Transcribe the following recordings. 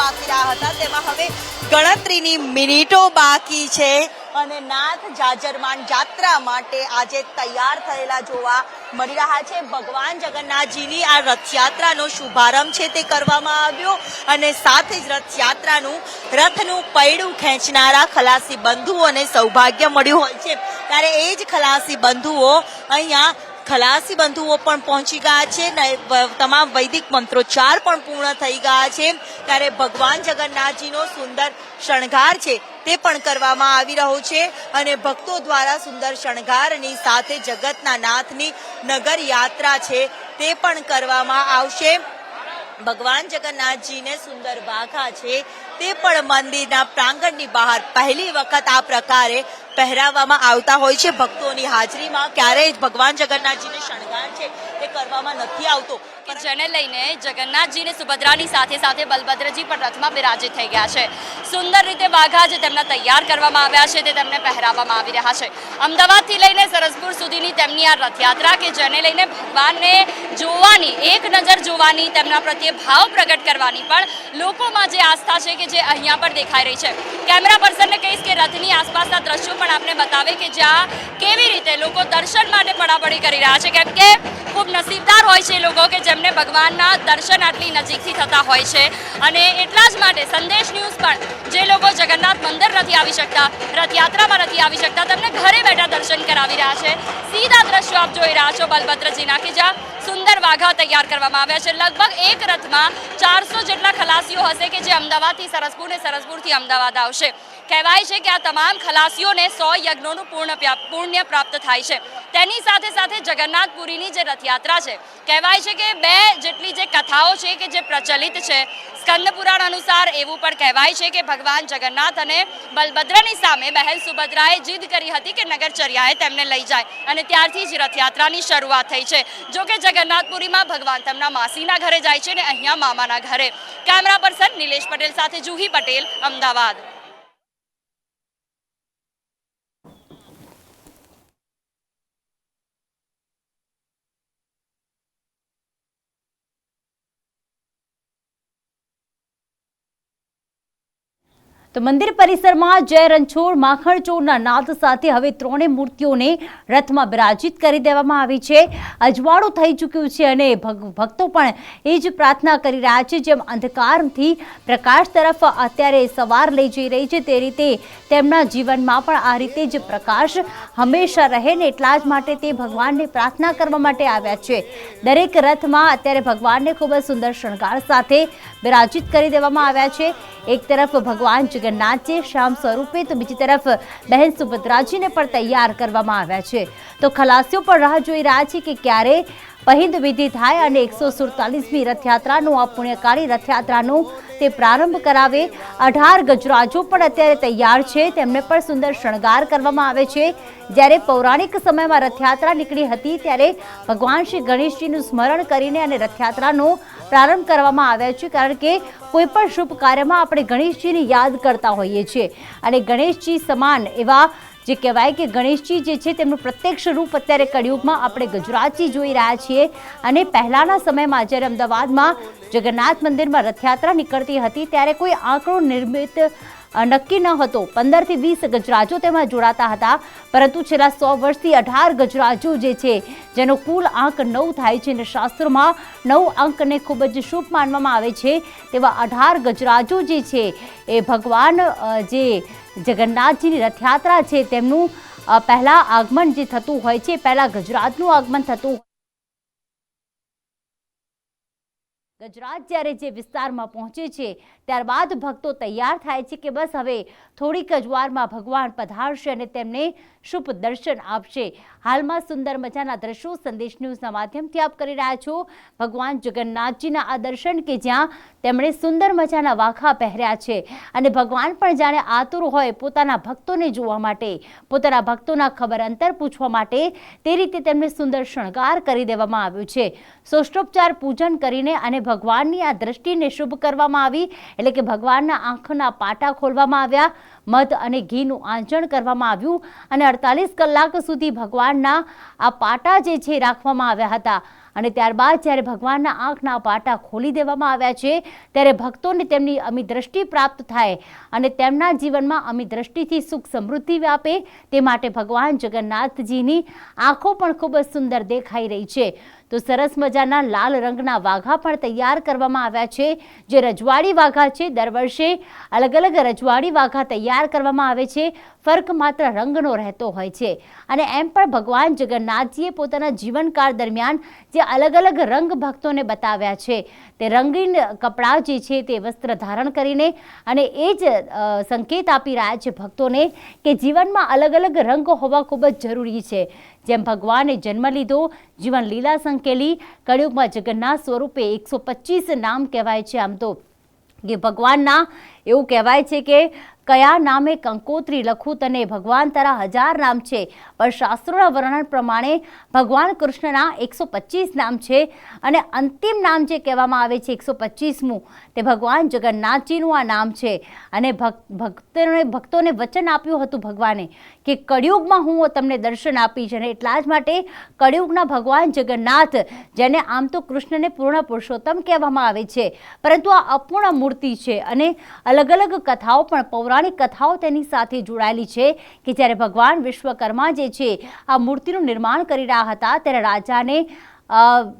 બાકી રહ્યા હતા તેમાં હવે ગણતરીની મિનિટો બાકી છે અને નાથ જાજરમાન જાત્રા માટે આજે તૈયાર થયેલા જોવા મળી રહ્યા છે। ભગવાન જગન્નાથજીની આ રથયાત્રાનો શુભારંભ છે તે કરવામાં આવ્યો અને સાથે જ રથનું પૈડું ખેંચનારા ખલાસી બંધુઓને સૌભાગ્ય મળ્યું હોય છે ત્યારે એ જ ખલાસી બંધુઓ અહીંયા ખલાસી બંધુઓ પણ પહોંચી ગયા છે ને તમામ વૈદિક મંત્રોચ્ચાર પણ પૂર્ણ થઈ ગયા છે ત્યારે ભગવાન જગન્નાથજીનો સુંદર શણગાર છે તે પણ કરવામાં આવી રહ્યો છે અને ભક્તો દ્વારા સુંદર શણગારની સાથે જગતના નાથની નગર યાત્રા છે તે પણ કરવામાં આવશે। ભગવાન જગન્નાથજીને સુંદર વાઘા છે તે પણ મંદિરના પ્રાંગણની બહાર પહેલી વખત આ પ્રકારે પહેરાવવામાં આવતા હોય છે। ભક્તોની હાજરીમાં ક્યારેય જ ભગવાન જગન્નાથજીને શણગાર છે તે કરવામાં નથી આવતો જેને લઈને જગન્નાથજીને સુભદ્રાની સાથે સાથે બલભદ્રજી પણ રથમાં બિરાજિત થઈ ગયા છે। સુંદર રીતે વાઘા જે તેમના તૈયાર કરવામાં આવ્યા છે તે તેમને પહેરાવવામાં આવી રહ્યા છે। અમદાવાદથી લઈને સરસપુર સુધીની તેમની આ રથયાત્રા કે જેને લઈને ભગવાનને જોવાની એક નજર જોવાની તેમના પ્રત્યે ભાવ પ્રગટ કરવાની પણ લોકોમાં જે આસ્થા છે કે જે અહીંયા પર દેખાઈ રહી છે। કેમેરા પર્સનને કહીશ કે રથની આસપાસના દ્રશ્યો પણ આપને બતાવે કે જ્યાં કેવી રીતે લોકો દર્શન માટે પડાપડી કરી રહ્યા છે કેમ કે ખૂબ નસીબદાર હોય છે લોકો કે જેમને ભગવાનના દર્શન આટલી નજીકથી થતા હોય છે અને એટલા જ માટે સંદેશ ન્યૂઝ પણ જે લોકો જગન્નાથ મંદિર નથી આવી શકતા રથયાત્રામાં નથી આવી શકતા તેમને ઘરે બેઠા દર્શન કરાવી રહ્યા છે। સીધા દ્રશ્યો આપ જોઈ રહ્યા છો બલભદ્રજીના કે જ્યાં સુંદર વાઘા તૈયાર કરવામાં આવ્યા છે। લગભગ એક રથમાં 400 જેટલા ખલાસીઓ હશે કે જે અમદાવાદથી સરસપુર ને સરસપુરથી અમદાવાદ આવશે। કહેવાય છે કે આ તમામ ખલાસીઓને 100 યજ્ઞોનું પુણ્ય પ્રાપ્ત થાય છે। તેની સાથે સાથે જગન્નાથપુરીની જે રથયાત્રા છે કહેવાય છે કે 2 જેટલી જે કથાઓ છે કે જે પ્રચલિત છે। સ્કંદ પુરાણ અનુસાર એવું પણ કહેવાય છે કે ભગવાન જગન્નાથ અને બલભદ્રની સામે બહેન સુભદ્રાએ જીદ કરી હતી કે નગરચર્યાએ તેમને લઈ જાય અને ત્યારથી જ રથયાત્રાની શરૂઆત થઈ છે। જો કે જગન્નાથપુરીમાં ભગવાન તેમના માસીના ઘરે જાય છે ને અહીંયા મામાના ઘરે। કેમેરા પર્સન નિલેશ પટેલ સાથે જુહી પટેલ, અમદાવાદ। તો મંદિર પરિસરમાં જય રણછોડ માખણ ચોરના નાદ સાથે હવે ત્રણેય મૂર્તિઓને રથમાં બિરાજિત કરી દેવામાં આવી છે। અજવાળું થઈ ચૂક્યું છે અને ભક્તો પણ એ જ પ્રાર્થના કરી રહ્યા છે જેમ અંધકારથી પ્રકાશ તરફ અત્યારે સવાર લઈ જઈ રહી છે તે રીતે તેમના જીવનમાં પણ આ રીતે જ પ્રકાશ હંમેશા રહે ને એટલા જ માટે તે ભગવાનને પ્રાર્થના કરવા માટે આવ્યા છે। દરેક રથમાં અત્યારે ભગવાનને ખૂબ જ સુંદર શણગાર સાથે બિરાજિત કરી દેવામાં આવ્યા છે। એક તરફ ભગવાન જગન્નાથજી શ્યામ સ્વરૂપે તો બીજી તરફ બહેન સુભદ્રાજીને પણ તૈયાર કરવામાં આવ્યા છે। તો ખલાસીઓ પણ રાહ જોઈ રહ્યા છે કે ક્યારે પહિંદ વિધિ થાય અને 147મી રથયાત્રાનું આ પુણ્યકાળી રથયાત્રાનું તે પ્રારંભ કરાવે। 18 ગજરાજો પણ અત્યારે તૈયાર છે તેમને પણ સુંદર શણગાર કરવામાં આવે છે। જ્યારે પૌરાણિક સમયમાં રથયાત્રા નીકળી હતી ત્યારે ભગવાન શ્રી ગણેશજીનું સ્મરણ કરીને અને રથયાત્રાનો પ્રારંભ કરવામાં આવ્યો છે કારણ કે કોઈ પણ શુભ કાર્યમાં આપણે ગણેશજીને યાદ કરતા હોઈએ છીએ અને ગણેશજી સમાન એવા જે કહેવાય કે ગણેશજી જે છે તેમનું પ્રત્યક્ષ રૂપ અત્યારે કળિયુગમાં આપણે ગુજરાતથી જોઈ રહ્યા છીએ અને પહેલાના સમયમાં જ્યારે અમદાવાદમાં જગન્નાથ મંદિરમાં રથયાત્રા નીકળતી હતી ત્યારે કોઈ આંકડો નિર્મિત નક્કી ન હતો। 15 થી 20 ગજરાજો તેમાં જોડાતા હતા પરંતુ છેલ્લા 100 વર્ષથી 18 ગજરાજો જે છે જેનો કુલ આંક 9 થાય છે અને શાસ્ત્રોમાં 9 અંકને ખૂબ જ શુભ માનવામાં આવે છે તેવા 18 ગજરાજો જે છે એ ભગવાન જે જગન્નાથજીની રથયાત્રા છે તેમનું પહેલા આગમન જે થતું હોય છે પહેલા ગજરાતનું આગમન થતું ગજરાત જ્યારે જે વિસ્તારમાં પહોંચે છે ત્યારબાદ ભક્તો તૈયાર થાય છે કે બસ હવે થોડીક જ વારમાં ભગવાન પધારશે અને તેમને શુભ દર્શન આપશે। હાલમાં સુંદર મજાના દ્રશ્યો સંદેશ ન્યૂઝના માધ્યમથી આપ કરી રહ્યા છો ભગવાન જગન્નાથજીના આ દર્શન કે જ્યાં તેમણે સુંદર મજાના વાઘા પહેર્યા છે અને ભગવાન પણ જાણે આતુર હોય પોતાના ભક્તોને જોવા માટે પોતાના ભક્તોના ખબર અંતર પૂછવા માટે તે રીતે તેમને સુંદર શણગાર કરી દેવામાં આવ્યું છે। ષોષ્ઠોપચાર પૂજન કરીને અને ભગવાનની આ દ્રષ્ટિને શુભ કરવામાં આવી એટલે કે ભગવાનના આંખના પાટા ખોલવામાં આવ્યા, મધ અને ઘીનું આંચણ કરવામાં આવ્યું અને 48 કલાક સુધી ભગવાનના આ પાટા જે છે રાખવામાં આવ્યા હતા। અને ત્યારબાદ જ્યારે ભગવાનના આંખના પાટા ખોલી દેવામાં આવ્યા છે ત્યારે ભક્તોને તેમની અમી દ્રષ્ટિ પ્રાપ્ત થાય અને તેમના જીવનમાં અમી દ્રષ્ટિથી સુખ સમૃદ્ધિ વ્યાપે તે માટે ભગવાન જગન્નાથજીની આંખો પણ ખૂબ જ સુંદર દેખાઈ રહી છે. તો સરસ મજાના લાલ રંગના વાઘા પણ તૈયાર કરવામાં આવ્યા છે, જે રજવાડી વાઘા છે. દર વર્ષે અલગ અલગ રજવાડી વાઘા તૈયાર કરવામાં આવે છે, ફર્ક માત્ર રંગનો રહેતો હોય છે. અને એમ પણ ભગવાન જગન્નાથજીએ પોતાના જીવનકાળ દરમિયાન જે અલગ અલગ રંગ ભક્તોને બતાવ્યા છે, તે રંગીન કપડાં જે છે તે વસ્ત્ર ધારણ કરીને અને એ જ સંકેત આપી રહ્યા છે ભક્તોને કે જીવનમાં અલગ અલગ રંગ હોવા ખૂબ જ જરૂરી છે. જેમ ભગવાને જન્મ લીધો, જીવન લીલા સંકેલી, કળિયુગમાં જગન્નાથ સ્વરૂપે 125 નામ કહેવાય છે. આમ તો કે ભગવાનના એવું કહેવાય છે કે કયા નામે કંકોત્રી લખું તને, ભગવાન તારા 1000 નામ છે, પણ શાસ્ત્રોના વર્ણન પ્રમાણે ભગવાન કૃષ્ણના 125 નામ છે. અને અંતિમ નામ જે કહેવામાં આવે છે 125મું, તે ભગવાન જગન્નાથજીનું આ નામ છે. અને ભક્તોને વચન આપ્યું હતું ભગવાને કે કળિયુગમાં હું તમને દર્શન આપીશ. અને એટલા જ માટે કળિયુગના ભગવાન જગન્નાથ, જેને આમ તો કૃષ્ણને પૂર્ણ પુરુષોત્તમ કહેવામાં આવે છે, પરંતુ આ અપૂર્ણ મૂર્તિ છે. અને અલગ અલગ કથાઓ પણ પૌરાણિક કથાઓ તેની સાથે જોડાયેલી છે કે જ્યારે ભગવાન વિશ્વકર્મા જે છે આ મૂર્તિનું નિર્માણ કરી રહ્યા હતા, ત્યારે રાજાને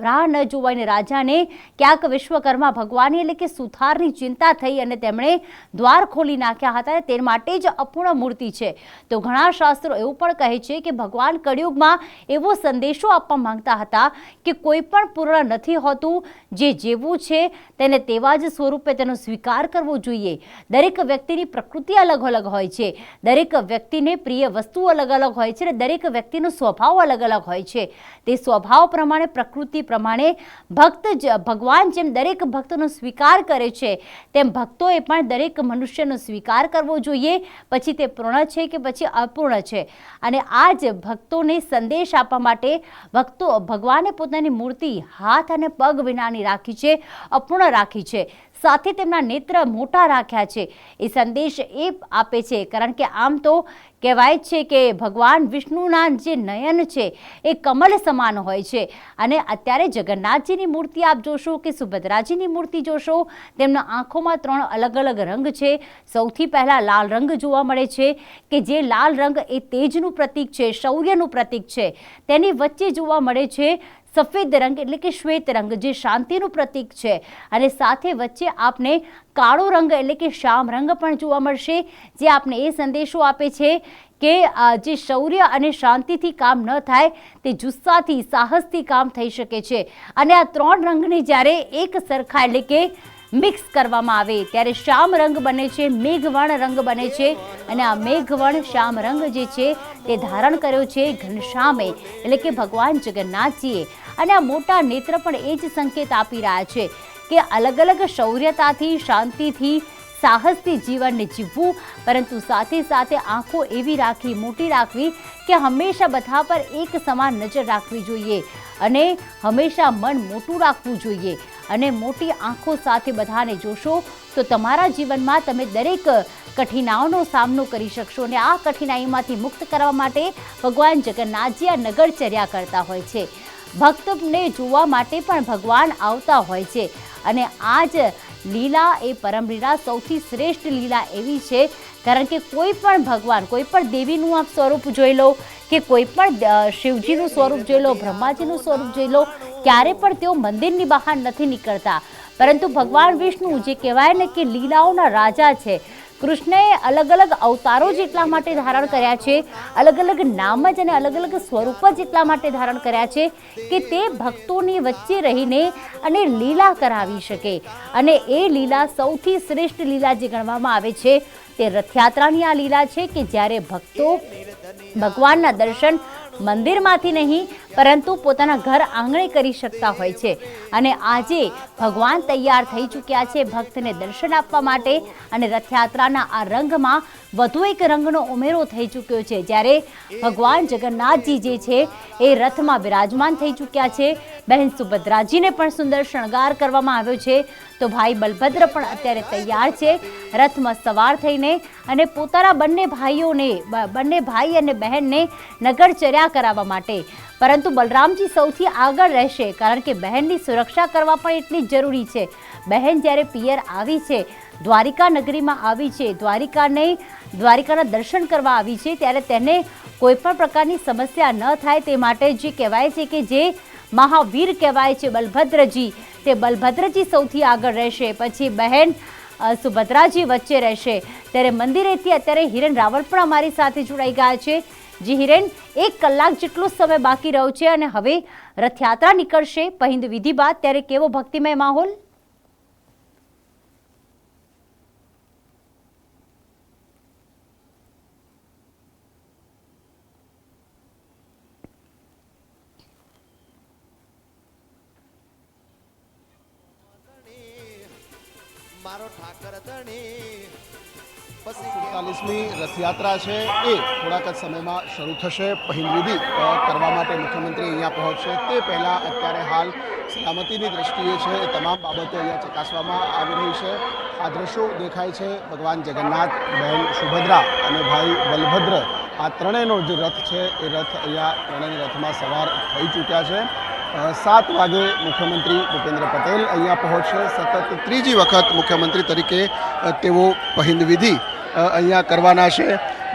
રાહ ન જોવાઈને રાજાને ક્યાંક વિશ્વકર્મા ભગવાનની એટલે કે સુથારની ચિંતા થઈ અને તેમણે દ્વાર ખોલી નાખ્યા હતા. તે માટે જ અપૂર્ણ મૂર્તિ છે. તો ઘણા શાસ્ત્રો એવું પણ કહે છે કે ભગવાન કળિયુગમાં એવો સંદેશો આપવા માંગતા હતા કે કોઈ પણ પૂર્ણ નથી હોતું, જે જેવું છે તેને તેવા જ સ્વરૂપે તેનો સ્વીકાર કરવો જોઈએ. દરેક વ્યક્તિની પ્રકૃતિ અલગ અલગ હોય છે, દરેક વ્યક્તિને પ્રિય વસ્તુ અલગ અલગ હોય છે, અને દરેક વ્યક્તિનો સ્વભાવ અલગ અલગ હોય છે. તે સ્વભાવ પ્રમાણે, પ્રકૃતિ પ્રમાણે ભગવાન જેમ દરેક ભક્તનો સ્વીકાર કરે છે, તેમ ભક્તોએ પણ દરેક મનુષ્યનો સ્વીકાર કરવો જોઈએ, પછી તે પૂર્ણ છે કે પછી અપૂર્ણ છે. અને આ જ ભક્તોને સંદેશ આપવા માટે ભગવાને પોતાની મૂર્તિ હાથ અને પગ વિનાની રાખી છે, અપૂર્ણ રાખી છે. સાથે તેમના નેત્ર મોટા રાખ્યા છે. એ સંદેશ એ આપે છે કારણ કે આમ તો કહેવાય છે કે ભગવાન વિષ્ણુના જે નયન છે એ કમલ સમાન હોય છે. અને અત્યારે જગન્નાથજીની મૂર્તિ આપ જોશો કે સુભદ્રાજીની મૂર્તિ જોશો, તેમના આંખોમાં 3 અલગ અલગ રંગ છે. સૌથી પહેલા લાલ રંગ જોવા મળે છે કે જે લાલ રંગ એ તેજનું પ્રતીક છે, શૌર્યનું પ્રતીક છે. તેની વચ્ચે જોવા મળે છે સફેદ રંગ એટલે કે શ્વેત રંગ, જે શાંતિનું પ્રતીક છે. અને સાથે વચ્ચે આપને કાળો રંગ એટલે કે શ્યામ રંગ પણ જોવા મળશે, જે આપને એ સંદેશો આપે છે કે જે શૌર્ય અને શાંતિથી કામ ન થાય, તે જુસ્સાથી, સાહસથી કામ થઈ શકે છે. અને આ 3 રંગને જ્યારે એક સરખા એટલે કે મિક્સ કરવામાં આવે ત્યારે શ્યામ રંગ બને છે, મેઘવર્ણ રંગ બને છે. અને આ મેઘવર્ણ શ્યામ રંગ જે છે તે ધારણ કર્યો છે ઘનશ્યામે એટલે કે ભગવાન જગન્નાથજીએ. અને આ મોટા નેત્ર પણ એ જ સંકેત આપી રહ્યા છે કે અલગ અલગ શૌર્યતાથી, શાંતિથી, સાહસથી જીવનને જીવવું, પરંતુ સાથે સાથે આંખો એવી રાખવી, મોટી રાખવી કે હંમેશા બધા પર એક સમાન નજર રાખવી જોઈએ અને હંમેશા મન મોટું રાખવું જોઈએ. અને મોટી આંખો સાથે બધાને જોશો તો તમારા જીવનમાં તમે દરેક કઠિનાઈઓનો સામનો કરી શકશો. અને આ કઠિનાઈમાંથી મુક્ત કરવા માટે ભગવાન જગન્નાથજી આ નગરચર્યા કરતા હોય છે. ભક્તને જોવા માટે પણ ભગવાન આવતા હોય છે. અને આ જ લીલા એ પરમ લીલા, સૌથી શ્રેષ્ઠ લીલા એવી છે કારણ કે કોઈ પણ ભગવાન, કોઈ પણ દેવીનું આપ સ્વરૂપ જોઈ લો કે કોઈ પણ શિવજીનું સ્વરૂપ જોઈ લો, બ્રહ્માજીનું સ્વરૂપ જોઈ લો, ક્યારે પણ તેઓ મંદિરની બહાર નથી નીકળતા. પરંતુ ભગવાન વિષ્ણુ જે કહેવાય ને કે લીલાઓના રાજા છે, કૃષ્ણએ અલગ અલગ અવતારો જ એટલા માટે ધારણ કર્યા છે, અલગ અલગ નામ જ અને અલગ અલગ સ્વરૂપ જ એટલા માટે ધારણ કર્યા છે કે તે ભક્તોની વચ્ચે રહીને અને લીલા કરાવી શકે. અને એ લીલા સૌથી શ્રેષ્ઠ લીલા જે ગણવામાં આવે છે તે રથયાત્રાની આ લીલા છે કે જ્યારે ભક્તો ભગવાનના દર્શન મંદિરમાંથી નહીં પરંતુ પોતાના ઘર આંગણે કરી શકતા હોય છે. અને આજે ભગવાન તૈયાર થઈ ચૂક્યા છે ભક્તને દર્શન આપવા માટે. અને રથયાત્રાના આ રંગમાં વધુ એક રંગનો ઉમેરો થઈ ચૂક્યો છે. જ્યારે ભગવાન જગન્નાથજી જે છે એ રથમાં બિરાજમાન થઈ ચૂક્યા છે. બહેન સુભદ્રાજીને પણ સુંદર શણગાર કરવામાં આવ્યો છે. તો ભાઈ બલભદ્ર પણ અત્યારે તૈયાર છે રથમાં સવાર થઈને અને પોતાના બંને ભાઈ અને બહેનને નગરચર્યા કરાવવા માટે. પરંતુ બલરામજી સૌથી આગળ રહેશે, કારણ કે બહેનની સુરક્ષા કરવા પણ એટલી જ જરૂરી છે. બહેન જ્યારે પિયર આવી છે, દ્વારિકા નગરીમાં આવી છે, દ્વારિકાના દર્શન કરવા આવી છે, ત્યારે તેને કોઈ પણ પ્રકારની સમસ્યા ન થાય તે માટે જે કહેવાય છે કે જે મહાવીર કહેવાય છે બલભદ્રજી, તે બલભદ્રજી સૌથી આગળ રહેશે, પછી બહેન સુભદ્રાજી વચ્ચે રહેશે. ત્યારે મંદિરેથી અત્યારે હિરેન રાવળ પણ અમારી સાથે જોડાઈ ગયા છે. જી હિરેન, 1 કલાક જેટલો સમય બાકી રહ્યો છે અને હવે રથયાત્રા નીકળશે પહિંદ વિધિ બાદ, ત્યારે કેવો ભક્તિમય માહોલ? મારો ઠાકર ધણી 47મી રથયાત્રા છે એ થોડાક જ સમયમાં શરૂ થશે. પહિંદ વિધિ કરવા માટે મુખ્યમંત્રી અહીંયા પહોંચશે તે પહેલાં અત્યારે હાલ સલામતીની દ્રષ્ટિએ છે એ તમામ બાબતો અહીંયા ચકાસવામાં આવી રહી છે. આ દ્રશ્યો દેખાય છે ભગવાન જગન્નાથ, બહેન સુભદ્રા અને ભાઈ બલભદ્ર, આ ત્રણેયનો જે રથ છે એ રથ અહીંયા ત્રણેય રથમાં સવાર થઈ ચૂક્યા છે. 7 વાગે મુખ્યમંત્રી ભૂપેન્દ્ર પટેલ અહીંયા પહોંચશે. સતત ત્રીજી વખત મુખ્યમંત્રી તરીકે તેઓ પહિંદ વિધિ અહીંયા કરવાના છે.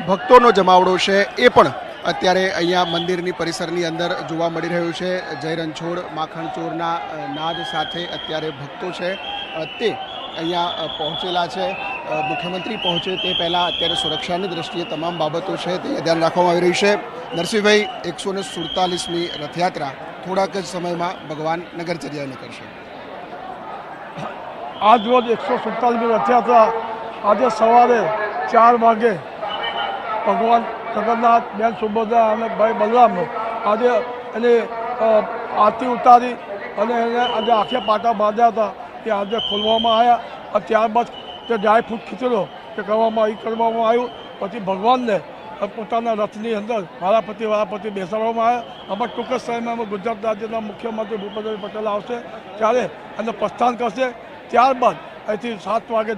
ભક્તોનો જમાવડો છે એ પણ અત્યારે અહીંયા મંદિરની પરિસરની અંદર જોવા મળી રહ્યું છે. જય રણછોડ માખણ ચોરના નાદ સાથે અત્યારે ભક્તો છે તે અહીંયા પહોંચેલા છે. મુખ્યમંત્રી પહોંચે તે પહેલાં અત્યારે સુરક્ષાની દ્રષ્ટિએ તમામ બાબતો છે તે ધ્યાન રાખવામાં આવી રહી છે. નરસિંહભાઈ, 147મી રથયાત્રા થોડાક જ સમયમાં ભગવાન નગરચર્યા નીકળશે. આજ રોજ 147મી રથયાત્રા આજે સવારે 4 વાગે ભગવાન જગન્નાથ, બેન સુભદ્રા અને ભાઈ બલરામ આજે એની આરતી ઉતારી અને એને આજે આંખે પાટા બાંધ્યા હતા એ આજે ખોલવામાં આવ્યા. અને ત્યારબાદ તે ડ્રાયફ્રૂટ ખીચડો તે કરવામાં આવ્યું. પછી ભગવાનને પોતાના રથની અંદર વારાપતિ બેસાડવામાં આવ્યા. આમાં ટૂંક જ સમયમાં ગુજરાત રાજ્યના મુખ્યમંત્રી ભૂપેન્દ્ર પટેલ આવશે ત્યારે એને પ્રસ્થાન કરશે. ત્યારબાદ અહીંથી 7 વાગે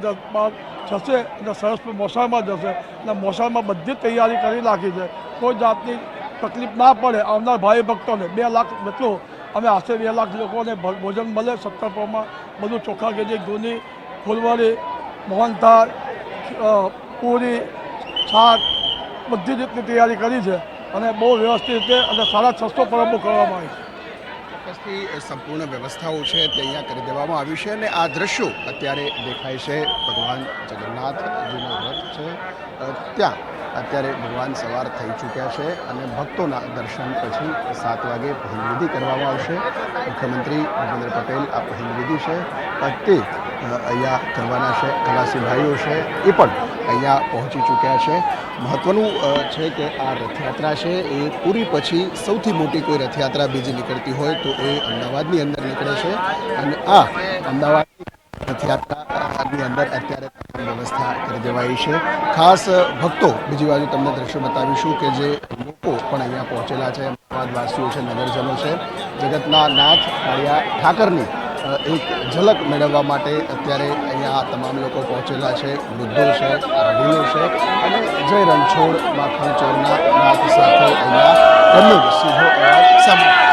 જશે અને સરસ મોસાળમાં જશે અને મોસાળમાં બધી તૈયારી કરી નાખી છે. કોઈ જાતની તકલીફ ના પડે. આવનાર ભાઈ ભક્તોને 2 લાખ જેટલું અમે આશરે 2 લાખ લોકોને ભોજન મળે. 70 પોમાં બધું ચોખા કેજી, ઘૂની, ફૂલવરી, મોહનથાળ, પૂરી, શાક બધી રીતની તૈયારી કરી છે અને બહુ વ્યવસ્થિત રીતે અને 650 પરબો કરવામાં આવી છે. ચોક્કસથી સંપૂર્ણ વ્યવસ્થાઓ છે તે અહીંયા કરી દેવામાં આવી છે અને આ દ્રશ્યો અત્યારે દેખાય છે ભગવાન જગન્નાથજીનો રથ છે ત્યાં અત્યારે ભગવાન સવાર થઈ ચૂક્યા છે અને ભક્તોના દર્શન પછી 7 વાગે પહિંદ વિધિ કરવામાં આવશે. મુખ્યમંત્રી ભૂપેન્દ્ર પટેલ આ પહિંદ વિધિ છે તે અહીંયા કરવાના છે. ખલાસી ભાઈઓ છે એ પણ અહીંયા પહોંચી ચૂક્યા છે. મહત્ત્વનું છે કે આ રથયાત્રા છે એ પૂરી પછી સૌથી મોટી કોઈ રથયાત્રા બીજી નીકળતી હોય તો એ અમદાવાદની અંદર નીકળે છે અને આ અમદાવાદની રથયાત્રાની અંદર અત્યારે વ્યવસ્થા કરી દેવાઈ છે. ખાસ ભક્તો, બીજી બાજુ તમને દ્રશ્ય બતાવીશું કે જે લોકો પણ અહીંયા પહોંચેલા છે, અમદાવાદવાસીઓ છે, નગરજનો છે, જગતના નાથ કાળિયા ઠાકરની એક ઝલક મેળવવા માટે અત્યારે અહીંયા તમામ લોકો પહોંચેલા છે. વૃદ્ધો છે, વડીલો છે અને જય રણછોડ માખણ ચોરના નાદ સાથે અહીંયા તેમનો સીધો અવાજ સાંભળ્યો.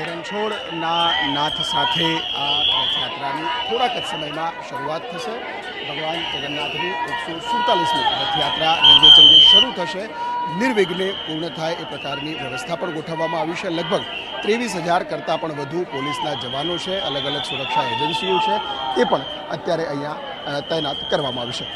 રણછોડના નાથ સાથે આ રથયાત્રાની થોડાક જ સમયમાં શરૂઆત થશે. ભગવાન જગન્નાથની 147મી રથયાત્રા રંગેચંગે શરૂ થશે. નિર્વિઘ્ને પૂર્ણ થાય એ પ્રકારની વ્યવસ્થા પણ ગોઠવવામાં આવી છે. લગભગ 23,000 કરતાં પણ વધુ પોલીસના જવાનો છે, અલગ અલગ સુરક્ષા એજન્સીઓ છે, એ પણ અત્યારે અહીંયા તૈનાત કરવામાં આવી છે.